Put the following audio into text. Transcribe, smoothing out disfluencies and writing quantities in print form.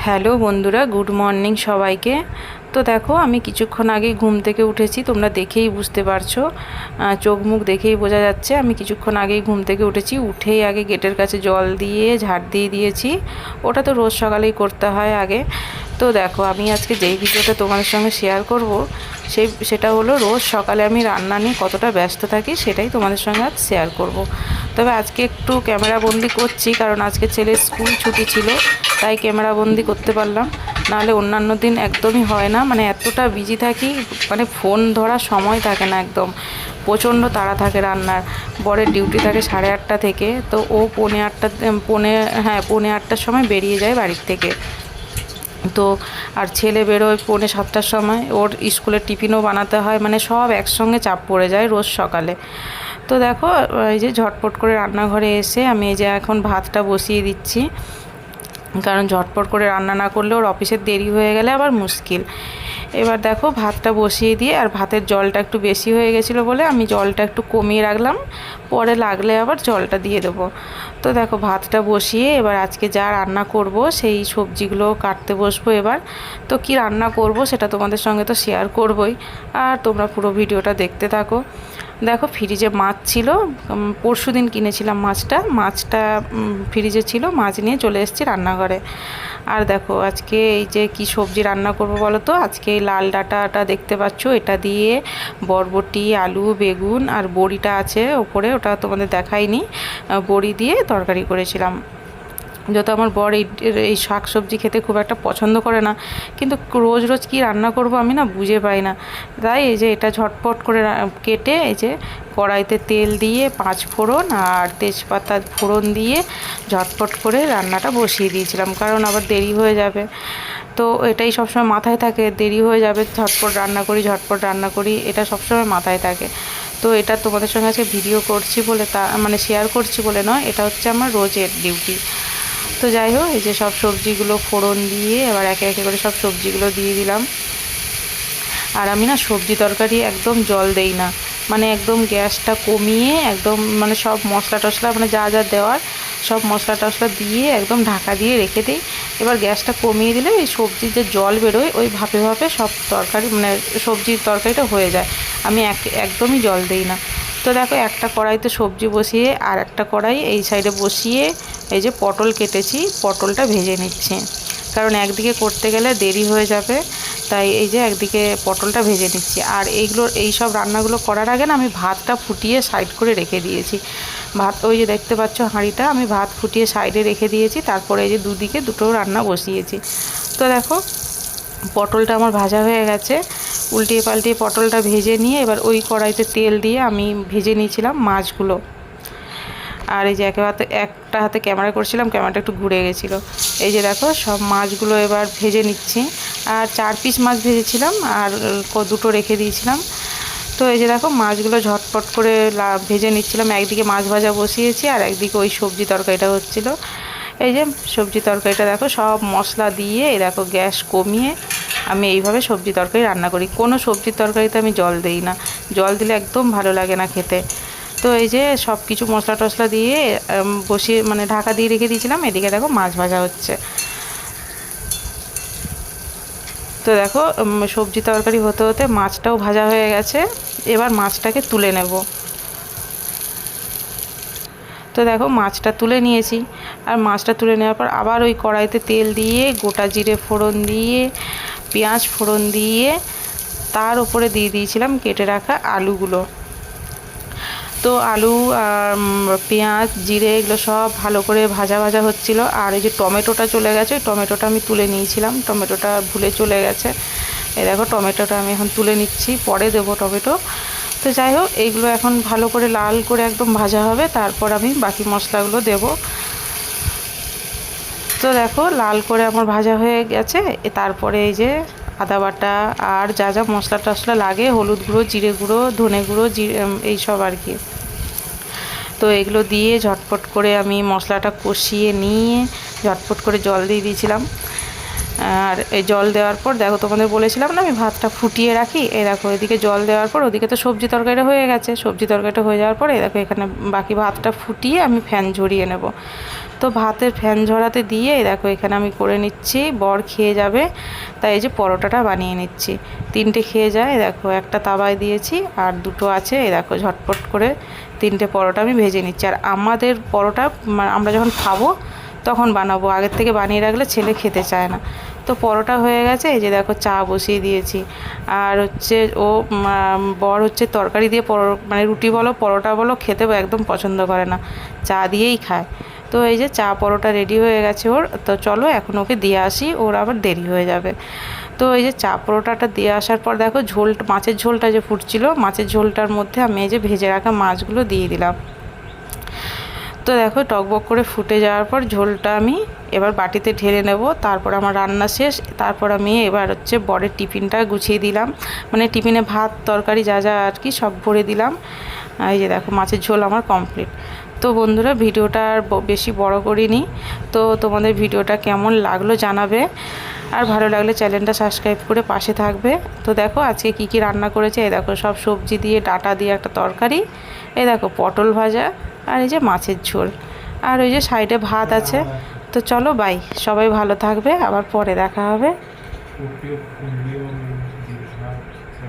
Hello বন্ধুরা, good morning সবাইকে। তো দেখো, আমি কিছুক্ষণ আগে ঘুম থেকে উঠেছি, তোমরা দেখেই বুঝতে পারছো, চোখ মুখ দেখেই বোঝা যাচ্ছে আমি কিছুক্ষণ আগেই ঘুম থেকে উঠেছি। উঠেই আগে গেটের কাছে জল দিয়ে ঝাড় দিয়ে দিয়েছি। ওটা তো রোজ সকালেই করতে হয় আগে। তো দেখো, আমি আজকে যেই ভিডিওটা তোমাদের সঙ্গে শেয়ার করব সেটা হলো রোজ সকালে আমি রান্না নিয়ে কতটা ব্যস্ত থাকি, সেটাই তোমাদের সঙ্গে আজ শেয়ার করব। তবে আজকে একটু ক্যামেরা বন্দি করছি, কারণ আজকে ছেলের স্কুল ছুটি ছিল, তাই ক্যামেরা বন্দি করতে পারলাম। নাহলে অন্যান্য দিন একদমই হয় না, মানে এতটা বিজি থাকি, মানে ফোন ধরার সময় থাকে না একদম। প্রচণ্ড তাড়া থাকে রান্নার। বরের ডিউটি থাকে 8:30 থেকে, তো ও পৌনে আটটার সময় বেরিয়ে যায় বাড়ির থেকে। তো আর ছেলে বেরোয় 6:45-7টার সময়, ওর স্কুলের টিফিনও বানাতে হয়, মানে সব একসঙ্গে চাপ পড়ে যায় রোজ সকালে। তো দেখো, এই যে ঝটপট করে রান্নাঘরে এসে আমি এই যে এখন ভাতটা বসিয়ে দিচ্ছি, কারণ ঝটপট করে রান্না না করলে ওর অফিসের দেরি হয়ে গেলে আবার মুশকিল। এবার দেখো, ভাতটা বসিয়ে দিয়ে, আর ভাতের জলটা একটু বেশি হয়ে গেছিলো বলে আমি জলটা একটু কমিয়ে রাখলাম, পরে লাগলে আবার জলটা দিয়ে দেবো। তো দেখো, ভাতটা বসিয়ে এবার আজকে যা রান্না করব সেই সবজিগুলো কাটতে বসবো এবার। তো কি রান্না করব সেটা তোমাদের সঙ্গে তো শেয়ার করবই, আর তোমরা পুরো ভিডিওটা দেখতে থাকো। দেখো, ফ্রিজে মাছ ছিল, পরশুদিন কিনেছিলাম মাছটা ফ্রিজে ছিল, মাছ নিয়ে চলে এসেছি রান্নাঘরে। আর দেখো, আজকে এই যে কি সবজি রান্না করব বলো তো। আজকে এই লাল ডাঁটাটা দেখতে পাচ্ছ, এটা দিয়ে বরবটি, আলু, বেগুন আর বড়িটা আছে ওপরে, ওটা তোমাদের দেখাইনি, বড়ি দিয়ে তরকারি করেছিলাম। যত আমার বর এই শাক সবজি খেতে খুব একটা পছন্দ করে না, কিন্তু রোজ রোজ কী রান্না করব আমি না বুঝে পাই না। তাই এই যে এটা ঝটপট করে কেটে এই যে কড়াইতে তেল দিয়ে 5 ফোড়ন আর তেজপাতা ফোড়ন দিয়ে ঝটপট করে রান্নাটা বসিয়ে দিয়েছিলাম, কারণ আবার দেরি হয়ে যাবে। তো এটাই সবসময় মাথায় থাকে, দেরি হয়ে যাবে, ঝটপট রান্না করি, এটা সবসময় মাথায় থাকে। তো এটা তোমাদের সঙ্গে আজকে ভিডিও করছি বলে, তা মানে শেয়ার করছি বলে নয়, এটা হচ্ছে আমার রোজের ডিউটি। তো যাই হোক, এই যে সব সবজিগুলো ফোড়ন দিয়ে এবার একে একে করে সব সবজিগুলো দিয়ে দিলাম। আর আমি না সবজি তরকারি একদম জল দেই না, মানে একদম গ্যাসটা কমিয়ে একদম, মানে সব মশলা টশলা মানে যা যা দেওয়ার সব মশলা টশলা দিয়ে একদম ঢাকা দিয়ে রেখে দিই। এবার গ্যাসটা কমিয়ে দিলে ওই সবজির যে জল বেরোয় ওই ভাপে ভাপে সব তরকারি, মানে সবজির তরকারিটা হয়ে যায়। আমি একদমই জল দেই না। তো দেখো, একটা কড়াইতে সবজি বসিয়ে আর একটা কড়াই এই সাইডে বসিয়ে এই যে পটল কেটেছি, পটলটা ভেজে নিচ্ছি, কারণ একদিকে করতে গেলে দেরি হয়ে যাবে, তাই এই যে একদিকে পটলটা ভেজে নিচ্ছি। আর এই সব রান্নাগুলো করার আগে না আমি ভাতটা ফুটিয়ে সাইড করে রেখে দিয়েছি। ভাত ওই যে দেখতে পাচ্ছ হাঁড়িটা, আমি ভাত ফুটিয়ে সাইডে রেখে দিয়েছি, তারপরে এই যে দুদিকে দুটো রান্না বসিয়েছি। তো দেখো, পটলটা আমার ভাজা হয়ে গেছে, উল্টিয়ে পাল্টিয়ে পটলটা ভেজে নিয়ে এবার ওই কড়াইতে তেল দিয়ে আমি ভেজে নিয়েছিলাম মাছগুলো। আর এই যে একটা হাতে ক্যামেরা করছিলাম, ক্যামেরাটা একটু ঘুরে গেছিলো। এই যে দেখো, সব মাছগুলো এবার ভেজে নিচ্ছি। আর 4 পিস মাছ ভেজেছিলাম, আর দুটো রেখে দিয়েছিলাম। তো এই যে দেখো, মাছগুলো ঝটপট করে ভেজে নিচ্ছিলাম, একদিকে মাছ ভাজা বসিয়েছি আর একদিকে ওই সবজি তরকারিটা হচ্ছিলো। এই যে সবজি তরকারিটা দেখো, সব মশলা দিয়ে এই দেখো গ্যাস কমিয়ে আমি এইভাবে সবজি তরকারি রান্না করি। কোনো সবজির তরকারিতে আমি জল দিই না, জল দিলে একদম ভালো লাগে না খেতে। তো এই যে সব কিছু মশলা টশলা দিয়ে বসিয়ে, মানে ঢাকা দিয়ে রেখে দিয়েছিলাম। এদিকে দেখো মাছ ভাজা হচ্ছে। তো দেখো, সবজি তরকারি হতে হতে মাছটাও ভাজা হয়ে গেছে, এবার মাছটাকে তুলে নেব। তো দেখো, মাছটা তুলে নিয়েছি, আর মাছটা তুলে নেওয়ার পর আবার ওই কড়াইতে তেল দিয়ে গোটা জিরে ফোড়ন দিয়ে পেঁয়াজ ফোড়ন দিয়ে তার উপরে দিয়ে দিয়েছিলাম কেটে রাখা আলুগুলো। তো আলু আর পেঁয়াজ জিরে এগুলো সব ভালো করে ভাজা ভাজা হচ্ছিল। আর এই যে টমেটোটা চলে গেছে, ওই টমেটোটা আমি তুলে নিয়েছিলাম, টমেটোটা ভুলে চলে গেছে। এই দেখো, টমেটোটা আমি এখন তুলে নিচ্ছি, পরে দেবো টমেটো। তো যাই হোক, এইগুলো এখন ভালো করে লাল করে একদম ভাজা হবে, তারপর আমি বাকি মশলাগুলো দেব। তো দেখো, লাল করে আমার ভাজা হয়ে গেছে। তারপরে এই যে আদা বাটা আর যা যা মশলা টশলা লাগে, হলুদ গুঁড়ো, জিরে গুঁড়ো, ধনে গুঁড়ো, এইসব আর কি, তো এগুলো দিয়ে ঝটপট করে আমি মশলাটা কষিয়ে নিয়ে ঝটপট করে জল দিয়ে দিয়েছিলাম। আর এই জল দেওয়ার পর দেখো, তোমাদের বলেছিলাম না আমি ভাতটা ফুটিয়ে রাখি, এই দেখো এদিকে জল দেওয়ার পর ওদিকে তো সবজি তরকারিটা হয়ে গেছে, সবজি তরকারিটা হয়ে যাওয়ার পর এই দেখো এখানে বাকি ভাতটা ফুটিয়ে আমি ফ্যান ঝরিয়ে নেব। তো ভাতের ফ্যান ঝরাতে দিয়ে এই দেখো এখানে আমি করে নিচ্ছি, বর খেয়ে যাবে তাই এই যে পরোটাটা বানিয়ে নিচ্ছি। 3টে খেয়ে যায়, দেখো একটা তাওয়ায় দিয়েছি আর 2টো আছে, এই দেখো ঝটপট করে 3টে পরোটা আমি ভেজে নিচ্ছি। আর আমাদের পরোটা আমরা যখন খাবো তখন বানাবো, আগের থেকে বানিয়ে রাখলে ছেলে খেতে চায় না। তো পরোটা হয়ে গেছে, এই যে দেখো চা বসিয়ে দিয়েছি। আর হচ্ছে ও বর হচ্ছে তরকারি দিয়ে মানে রুটি বলো পরোটা বলো খেতে একদম পছন্দ করে না, চা দিয়েই খায়। তো এই যে চা পরোটা রেডি হয়ে গেছে ওর, তো চলো এখন ওকে দিয়ে আসি, ওর আবার দেরি হয়ে যাবে। তো এই যে চা পরোটাটা দিয়ে আসার পর দেখো মাছের ঝোলটা যে ফুটছিল, মাছের ঝোলটার মধ্যে আমি এই যে ভেজে রাখা মাছগুলো দিয়ে দিলাম। তো দেখো টকবক করে ফুটে যাওয়ার পর ঝোলটা আমি এবার বাটিতে ঢেলে নেব। তারপর আমার রান্না শেষ। তারপর আমি এবার হচ্ছে বরের টিফিনটা গুছিয়ে দিলাম, মানে টিফিনে ভাত তরকারি যা যা আর কি সব ভরে দিলাম। এই যে দেখো মাছের ঝোল আমার কমপ্লিট। তো বন্ধুরা ভিডিওটা আর বেশি বড় করিনি, তো তোমাদের ভিডিওটা কেমন লাগলো জানাবে, আর ভালো লাগলে চ্যানেলটা সাবস্ক্রাইব করে পাশে থাকবে। তো দেখো আজকে কি কি রান্না করেছে, এই দেখো সব সবজি দিয়ে ডাঁটা দিয়ে একটা তরকারি, এই দেখো পটল ভাজা, আর এই যে মাছের ঝোল, আর ওই যে সাইডে ভাত আছে। তো চলো বাই, সবাই ভালো থাকবে, আবার পরে দেখা হবে।